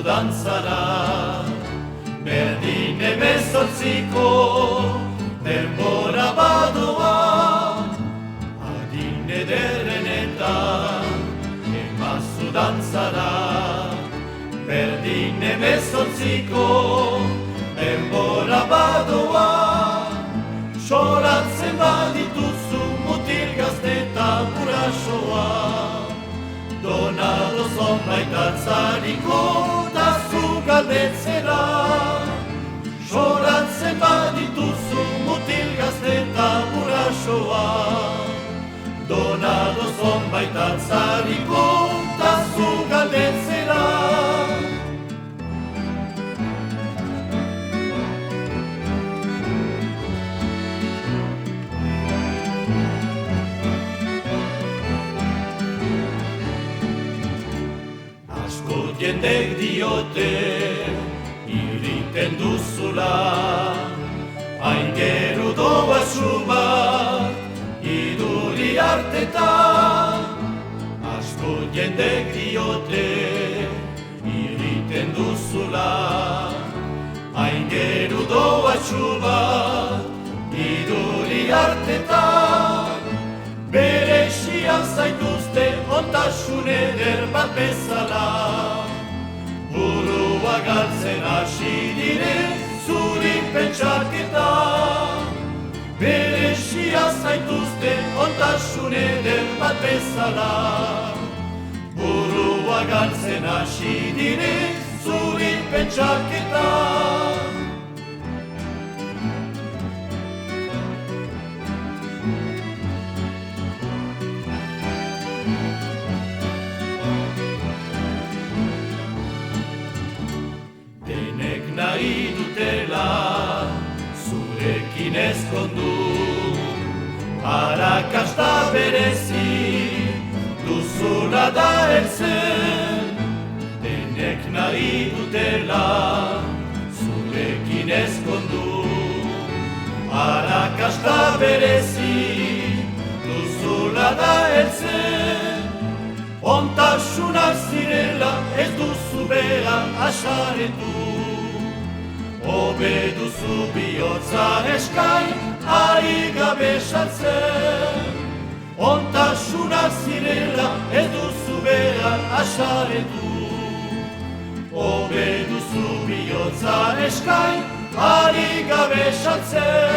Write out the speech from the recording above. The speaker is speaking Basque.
Dantzara, berdin emezortziko denbora badoa, adin ederrenetan emazu dantzara, berdin emezortziko denbora badoa, soratzen badituzu mutil gazte eta burasoa, donado zonbait atzariko galdetzera, soratzen badituzu mutil gazte eta burasoa, donado zonbait atzariko tazu galdetzera. Asko jendek diote irriten duzula, hain geru doazu bat iduri hartetan. Asko jendek diote irriten duzula, hain geru doazu bat iduri hartetan. Berexian zaituzte ontasun eder bat bezala, burua galtzen hasi dire zuri pentsaketa. Berexian zaituzte ontasun eder bat bezala, burua galtzen hasi dire zuri pentsaketa. Nahi dutela zurekin ezkondu, arrakasta berezi duzula da heltzen. Denek nahi dutela zurekin ezkondu, arrakasta berezi duzula da heltzen. Ontasuna zirela ez duzu bera asaretu, hobe duzu bihotza eskai ari gabe saltzen. Ontasuna zirela ez duzu bera asaretu, hobe duzu bihotza eskai ari gabe saltzen.